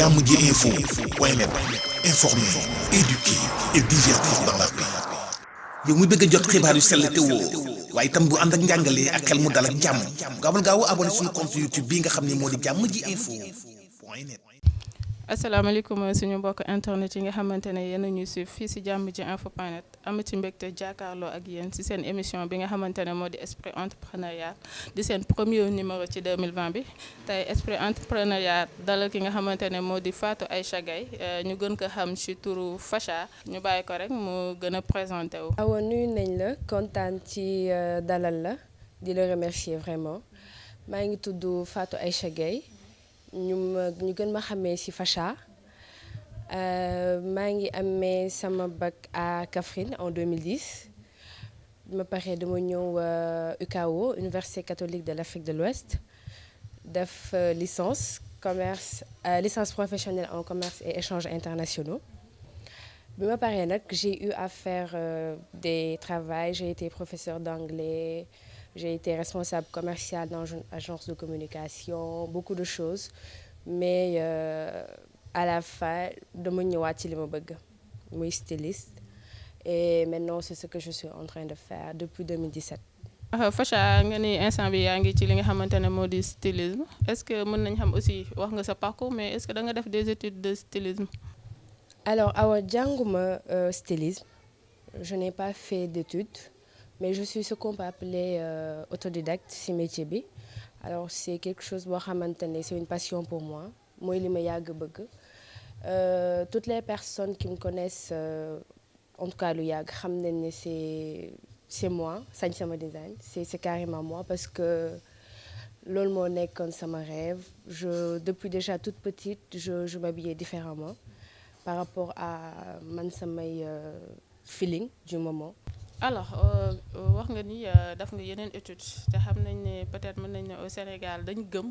jàmm ji info point net, informer, éduquer et divertir dans la paix. yow mu bëgg a jot xibaar yu sell te woo waaye itam bu ànd ak njàngalee ak xel mu dal ak jàmm gaawal gaaw abonné suñu compte YouTube bi nga xam ne moo di jàmm ji info point net. asalaamaaleykum suñu mbokk internet yi nga xamante ne yéen a ñuy suivre fii si jàmm ji info point net am ci mbégte jàkkaarloo ak yéen si seen émission bi nga xamante ne moo di esprit entrepreneuriat di seen premier numéro ci 2020 bi tey esprit entrepreneuriat dalal ki nga xamante ne moo di Fatou Aïcha Gaye ñu gën ko xam ci turu Facha ñu bàyyi ko rek mu gën a présenté wu. awa nuyu nañ la kontaan ci dalal la di la remercier vraiment maa ngi tudd Fatou Aïcha Gaye ñu gën ma xamee ci Facha maa ngi amee sama bac à Kaffrine en 2010 bi ma paree dama ñëw UCAO Université catholique de l'Afrique de l'Ouest def licence professionnelle en commerce et échanges internationaux. bi ma paree nag j'ai eu à faire des travaux, j'ai été professeur d'anglais, j'ai été responsable commercial dans une agence de communication, beaucoup de choses mais à la fin dama ñëwaat ci li ma bëgg muy styliste et maintenant c'est ce que je suis en train de faire depuis 2017. Facha nga ni instant bi yaa ngi ci li nga xamante ne moo di stylisme est-ce que mën nañ xam aussi wax nga sa parcours mais est-ce que da nga def des études de stylisme? Alors awa jànguma stylisme, je n'ai pas fait d'études mais je suis ce qu'on peut appeler autodidacte ci métier bi. Alors c'est quelque chose boo xamante ne c'est une passion pour moi mooy li ma yàgg bëgg. Toutes les personnes qui me connaissent en tout cas lu yàgg xam nañ ne c'est moi Sañ Sama Design, c'est carrément moi parce que loolu moo nekkoon sama rêve. Depuis déjà toute petite je m'habillais différemment par rapport à man samay feeling du moment. Alors wax nga ni def nga yeneen études te xam nañ ne peut-être mën nañ ne au Sénégal dañ gëm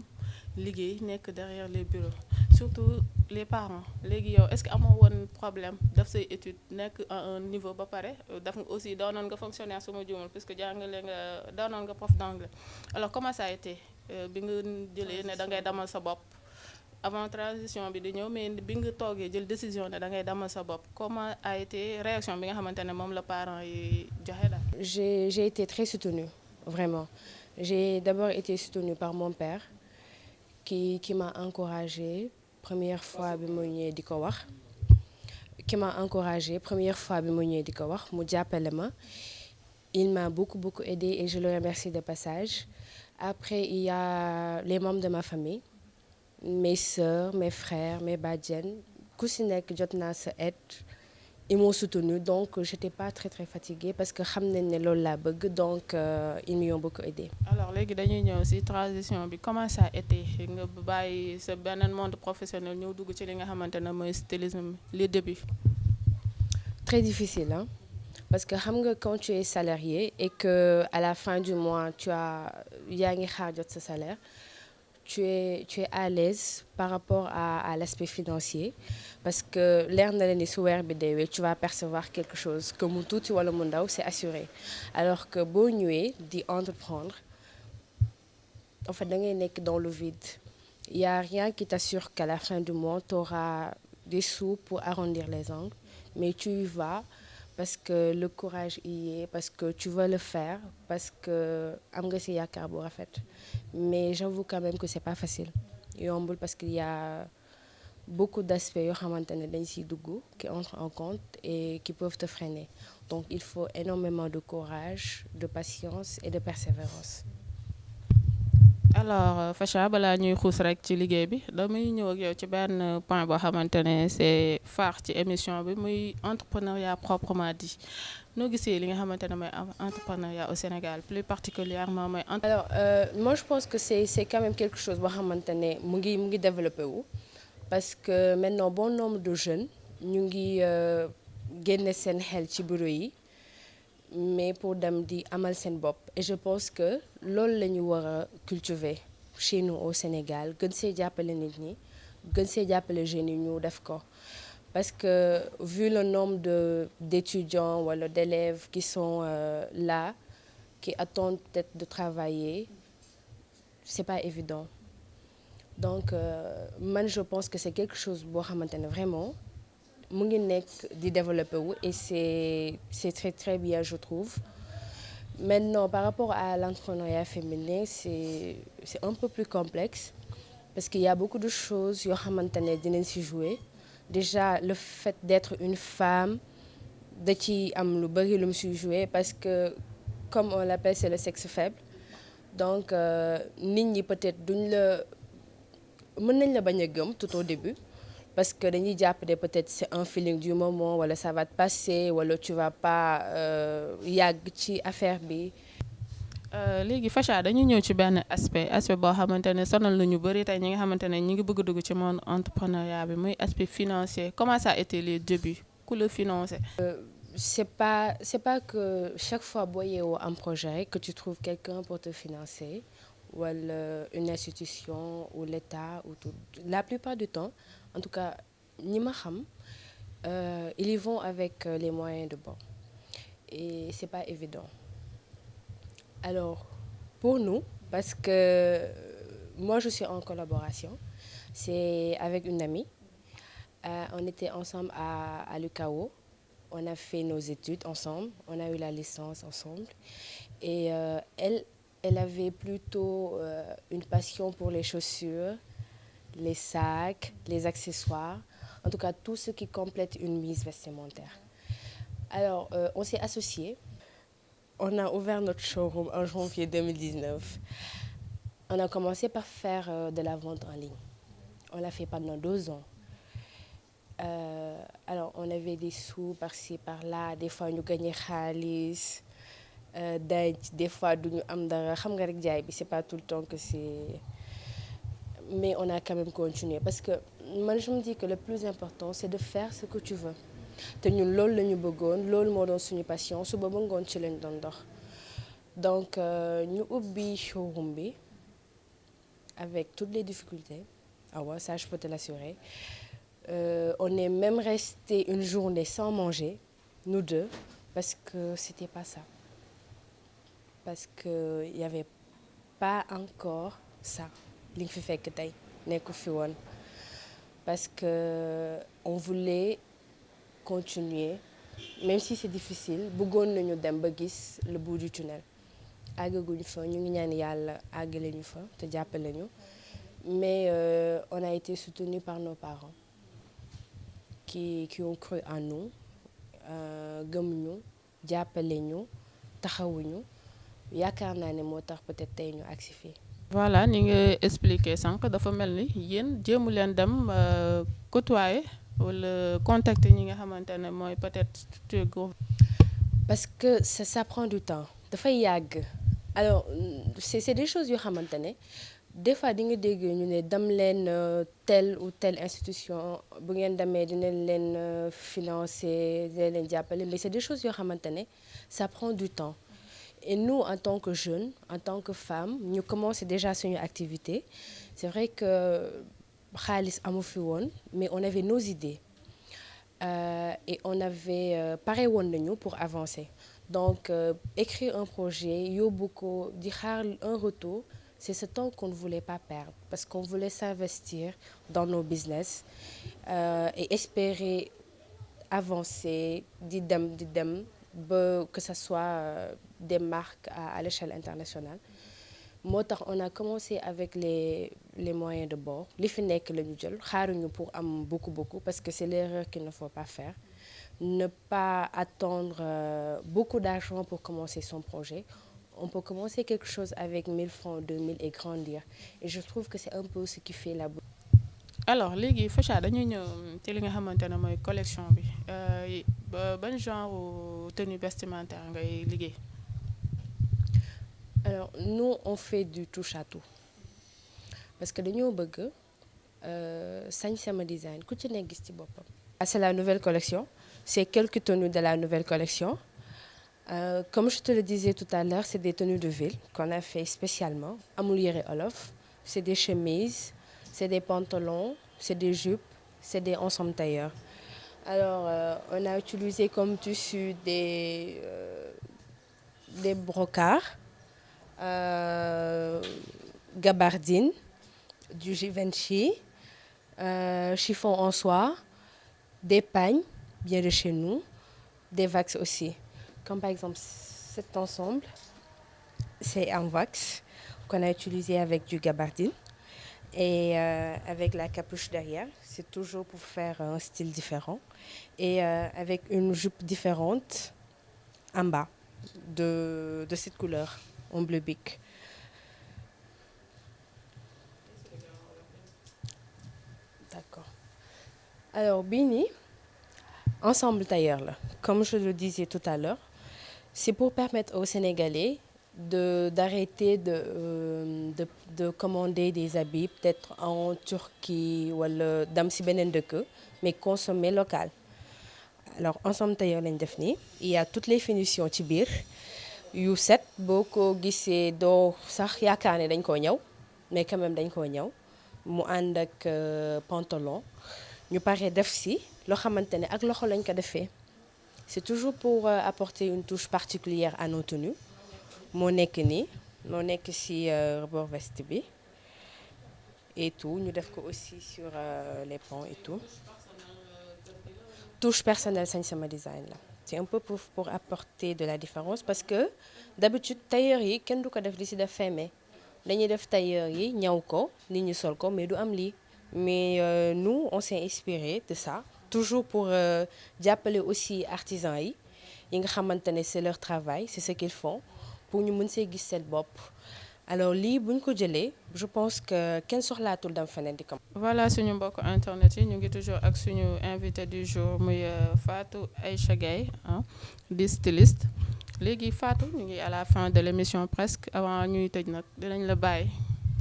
liggéey nekk derrière les bureaux surtout les parents léegi yow est-ce que amoo woon problème def say études nekk à un niveau ba pare def nga aussi doonoon nga fonctionnaire su ma juumul puisque jàngale nga doonoon nga prof d'anglais alors comment ça a été bi nga jëlee ne da ngay demal sa bopp avant transition bi di ñëw mais bi nga toogee jël décision ne da ngay demal sa bopp comment a été réaction bi nga xamante ne moom la parents yi joxe daal. J'ai été très soutenue vraiment. J'ai d'abord été soutenue par mon père qui m'a encouragée première fois bi mu ñëwee di ko wax mu jàppale ma. Il m'a beaucoup aidé et je le remercie de passage. Après il y a les membres de ma famille, mes sœurs, mes frères, mes bàjjen ku si nekk jot naa sa aide. Ils m'ont soutenue donc j'étais pas très fatiguée parce que xam nañ ne loolu laa bëgg donc ils m'y ont beaucoup aidé. Alors léegi dañuy ñëw ci transition bi comment ça a été nga bàyyi sa beneen monde professionnel ñëw dugg ci li nga xamante ne mooy stylisme les débuts. Très difficile hein parce que xam nga quand tu es salarié et que à la fin du mois yaa ngi xaar jot sa salaire. Tu es à l'aise par rapport à l'aspect financier parce que leer na la ni su weer bi deewee tu vas percevoir quelque chose que mu tuuti wala mu ndaw c'est assuré alors que boo ñëwee di entreprendre en fait da ngay nekk dans le vide. Il y a rien qui t'assure qu'à la fin du mois tu auras des sous pour arrondir les angles mais tu y vas parce que le courage y est, parce que tu veux le faire, parce que am nga ci yaakaar bu rafet. Mais j'avoue quand même que c'est pas facile yombul parce qu'il y a beaucoup d'aspects yoo xamante ne dañ ciy dugg qui entrent en compte et qui peuvent te freiner. Donc il faut énormément de courage, de patience et de persévérance. Alors Facha balaa ñuy xuus rek ci liggéey bi damay ñëw ak yow ci benn point boo xamante ne c'est phare ci émission bi muy entrepreneuriat proprement dit noo gisee li nga xamante ne mooy entrepreneuriat au Sénégal plus particulièrement mooy. Alors moi je pense que c'est quand même quelque chose boo xamante ne mu ngi développé wu parce que maintenant bon nombre de jeunes ñu ngi génne seen xel ci bureau yi. Mais pour dem di amal seen bopp et je pense que loolu la ñu war a cultiver chez nous au Sénégal gën see jàppale nit ñi gën see jàppale jeunes yi ñu def ko parce que vu le nombre d'étudiants wala d'élèves qui sont là qui attendent peut-être de travailler c'est pas évident donc man je pense que c'est quelque chose boo xamante ne vraiment mu ngi nekk di développer wu et c'est très très bien je trouve. Maintenant par rapport à l'entrepreneuriat féminin c'est un peu plus complexe parce qu'il y a beaucoup de choses yoo xamante ne dinañ ci jouer. Déjà le fait d'être une femme da ci am lu bari lu mu ci jouer parce que comme on l'appelle c'est le sexe faible donc nit ñi peut-être duñ la mën nañ la bañ a gëm tout au début parce que dañuy jàpp ne peut-être c'est un feeling du moment wala ça va te passer wala tu vas pas yàgg ci affaire bi. léegi Facha dañuy ñëw ci benn aspect boo xamante ne sonal na ñu bëri tey ñi nga xamante ne ñi ngi bëgg dugg ci monde entrepreneuriat bi muy aspect financier comment ça a été les débuts ku la financer. C'est pas que chaque fois boo yeewoo am projet que tu trouves quelqu'un pour te financer wala une institution ou l'État ou tout. La plupart du temps en tout cas ñi ma xam ils y vont avec les moyens de bord et c'est pas évident. Alors pour nous parce que moi je suis en collaboration c'est avec une amie on était ensemble à l'UCAO. On a fait nos études ensemble, on a eu la licence ensemble et elle avait plutôt une passion pour les chaussures, les sacs, les accessoires, en tout cas tout ce qui complète une mise vestimentaire. Alors on s'est associés, on a ouvert notre showroom en janvier 2019. On a commencé par faire de la vente en ligne. On l'a fait pendant 2 ans. Alors on avait des sous par-ci par-là des fois ñu gagné xaalis des fois duñu am dara xam nga rek jaay bi c'est pas tout le temps que c'est mais on a quand même continué parce que man je me dis que le plus important c'est de faire ce que tu veux te ñun loolu la ñu bëggoon loolu moo doon suñu passion suba ba ngoon ci lañ doon dox donc ñu ubbi showroom bi avec toutes les difficultés ah ouais ça je peux te l'assurer. On est même resté une journée sans manger, nous deux, parce que c'était pas ça. Parce que il y avait pas encore ça. Li nga fi fekk tey nekku fi woon. Parce que on voulait continuer, même si c'est difficile, bëggoon nañu dem ba gis le bout du tunnel. Àggaguñu fa ñu ngi ñaan Yàlla àggale ñu fa te jàppale ñu. Mais on a été soutenus par nos parents. Qui ont cru en nous gëm ñu jàppale ñu taxawuñu yaakaar naa ne moo tax peut-être tey ñu agsi fii. voilà ni nga expliqué sànq dafa mel ni yéen jéemu leen dem côtoyer wala contacter ñi nga xamante ne mooy peut-être structure groupe. parce que ça prend du temps dafay yàgg alors c'est des choses yoo xamante ne. Des fois di nga dégg ñu ne dem leen telle ou telle institution bu ngeen demee dinañ leen financer dinañ leen jàppale mais c'est des choses yoo xamante ne ça prend du temps et nous en tant que jeunes en tant que femmes ñu commencé déjà suñu activité c'est vrai que xaalis amu fi woon mais on avait nos idées et on avait pare woon nañu pour avancer donc écrire un projet yóbbu ko di xaar un retour. C'est ce temps qu'on ne voulait pas perdre parce qu'on voulait s'investir dans nos business et espérer avancer di dem ba que ça soit des marques à l'échelle internationale. Moo tax on a commencé avec les moyens de bord li fi nekk la ñu jël xaaruñu pour am beaucoup parce que c'est l'erreur qu'il ne faut pas faire. Ne pas attendre beaucoup d'argent pour commencer son projet. On peut commencer quelque chose avec 1000 francs, 2000 et grandir. Et je trouve que c'est un peu ce qui fait la beauté. Alors léegi Facha dañuy ñëw ci li nga xamante ne mooy collection bi ban genre tenue vestimentaire ngay liggéey. Alors nous on fait du touche à tout parce que dañoo bëgg sañ sama design ku ci nekk gis ci boppam. C'est la nouvelle collection. C'est quelques tenues de la nouvelle collection. Comme je te le disais tout à l'heure, c'est des tenues de ville qu'on a fait spécialement. Amul yére olof, c'est des chemises, c'est des pantalons, c'est des jupes, c'est des ensembles tailleurs. Alors, on a utilisé comme tissu des brocarts, gabardines, du Givenchy, chiffon en soie, des pagnes bien de chez nous, des wax aussi. Comme par exemple cet ensemble, c'est un wax qu'on a utilisé avec du gabardine et avec la capuche derrière. C'est toujours pour faire un style différent et avec une jupe différente en bas de cette couleur en bleu bic. D'accord. Alors bii nii ensemble tailleur la comme je le disais tout à l'heure c'est pour permettre aux Sénégalais d'arrêter de commander des habits peut-être en Turquie wala dem ci beneen dëkk mais consommer local. Alors ensemble tailleur lañ def nii il y a toutes les finitions ci biir yu set boo ko gisee doo sax yaakaar ne dañ koo ñëw mais quand même dañ koo ñëw mu ànd ak pantalon ñu pare def si loo xamante ne ak loxo lañ ko defee c'est toujours pour apporter une touche particulière à nos tenues moo nekk nii moo nekk ci rebord veste bi et tout ñu def ko aussi sur les pans et tout touche personnelle Sañ Sama Design la c'est un peu pour apporter de la différence parce que d'habitude tailleur yi kenn du ko def di ci def fermé dañuy def tailleur yi ñaw ko nit ñi sol ko mais du am lii mais nous on s'est inspiré de ça toujours pour jàppale aussi artisans yi nga xamante ne c'est leur travail c'est ce qu'ils font pour ñu mën see gis seen bopp alors lii bu ñu ko jëlee je pense que kenn soxlaatul dem feneen di ko. voilà suñu mbokk internet yi ñu ngi toujours ak suñu invité du jour muy Fatou Aïcha Gaye di styliste léegi Fatou ñu ngi à la fin de l'émission presque avant ñuy tëj nag dinañ la bàyyi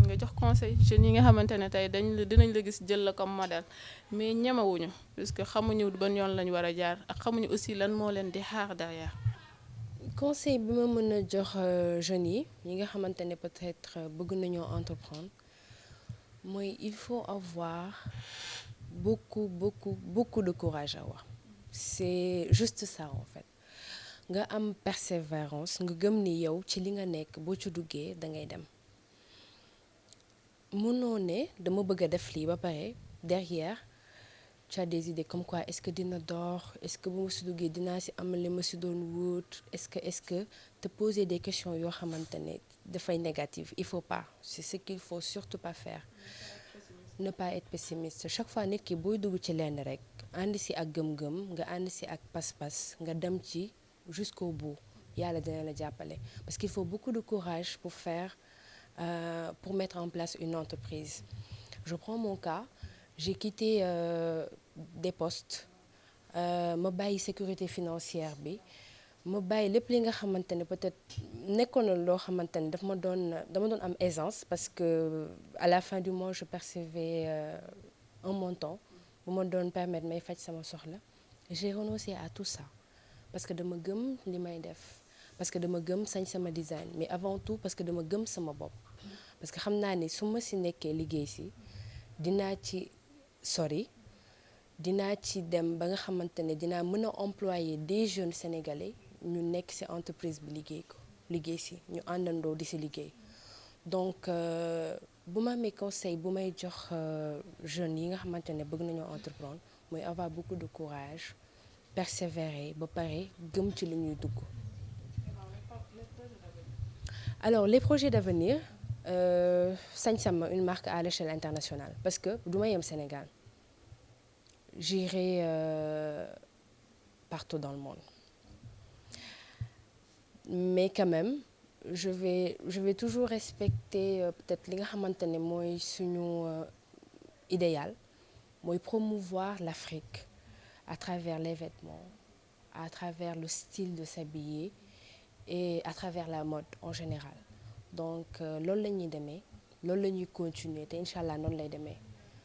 nga jox conseil jeunes yi nga xamante ne tey dinañ la gis jël la comme modèle mais ñemewuñu puisque xamuñu ban yoon lañ war a jaar ak xamuñu aussi lan moo leen di xaar derrière. conseil bi ma mën a jox jeunes yi nga xamante ne peut-être bëgg nañoo entreprendre mooy il faut avoir beaucoup de courage à avoir c'est juste ça en fait nga am persévérance nga gëm ni yow ci li nga nekk boo ci duggee da ngay dem mënoo ne dama bëgg a def lii ba pare derrière tu as des idées comme quoi est-ce que dina door est-ce que bu ma si duggee dinaa si am li ma si doon wut est-ce que te poser des questions yoo xamante ne dafay négatif il faut pas c'est ce qu'il faut surtout pas faire ne pas être pessimiste chaque fois nit ki booy dugg ci lenn rek ànd si ak gëm-gëm nga ànd si ak pas-pas nga dem ci jusqu'au bout yàlla dina la jàppale parce qu'il faut beaucoup de courage pour mettre en place une entreprise je prends mon cas j'ai quitté des postes ma bàyyi sécurité financière bi ma bàyyi lépp li nga xamante ne peut-être nekkoon na loo xamante ne dama doon am aisance parce que à la fin du mois je percevais un montant bu ma doon permettre may faj sama soxla j'ai renoncé à tout ça parce que dama gëm li may def parce que dama gëm Sañ Sama Design mais avant tout parce que dama gëm sama bopp parce que xam naa ni su ma si nekkee liggéey si dinaa ci sori dinaa ci dem ba nga xamante ne dinaa mën a employer des jeunes sénégalais ñu nekk ci entreprise bi liggéey ci ñu àndandoo di ci liggéey donc bu ma amee conseil bu may jox jeunes yi nga xamante ne bëgg nañoo entreprendre mooy avoir beaucoup de courage persévérer ba pare gëm ci li ñuy dugg. Alors les projets d'avenir Sañ Sama une marque à l'échelle internationale parce que du ma yem Sénégal j'irai partout dans le monde mais quand même je vais toujours respecter peut-être li nga xamante ne mooy suñu idéal mooy promouvoir l'Afrique à travers les vêtements à travers le style de s'habiller et à travers la mode en général donc loolu la ñuy demee loolu la ñuy continuer te incha allah noonu lay demee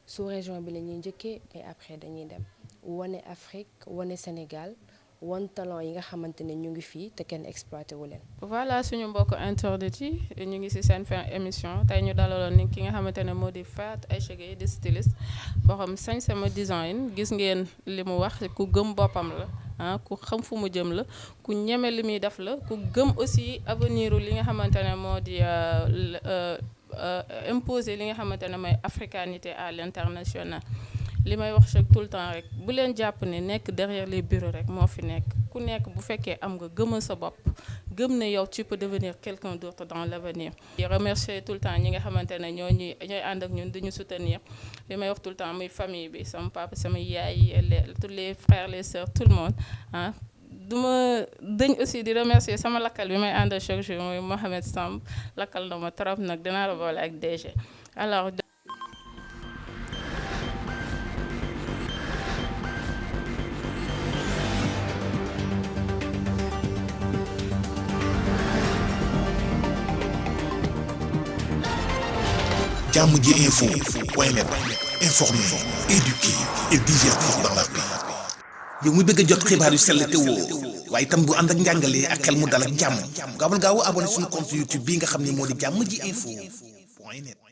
sous région bi la ñuy njëkkee et après dañuy dem wane Afrique wane Sénégal wan talent yi nga xamante ne ñu ngi fii te kenn exploité wu leen. voilà suñu mbokk internet yi ñu ngi ci seen fin émission tey ñu dalaloon ni ki nga xamante ne moo di Fatou Aïcha Gaye di styliste boo xam Sañ Sama Design gis ngeen li mu wax ku gëm boppam la ku xam fu mu jëm la ku ñeme li muy def la ku gëm aussi avenir li nga xamante ne moo di imposer li nga xamante ne mooy africanité à l'international. li may wax chaque tout le temps rek bu leen jàpp ne nekk derrière les bureaux rek moo fi nekk ku nekk bu fekkee am nga gëmal sa bopp gëm ne yow tu peux devenir quelqu'un d'autre dans l'avenir. di remercier tout le temps ñi nga xamante ne ñooy ànd ak ñun duñu soutenir li may wax tout le temps muy famille bi sama papa sama yaay tous les frères les sœurs tout le monde ah. duma dañ aussi di remercier sama lakkal bi may àndal chaque jour muy Mohamed Samb lakkal na ma trop nag dinaa la boole ak DG alors. Jàmm ji info point net informer, éduquer et divertir dans la paix. yow muy bëgg a jot xibaar yu sell te woo waaye itam bu ànd ak njàngalee ak xel mu dal ak jàmm gaawal gaaw abonné suñu compte YouTube bi nga xam ne moo di Jàmm ji info point net.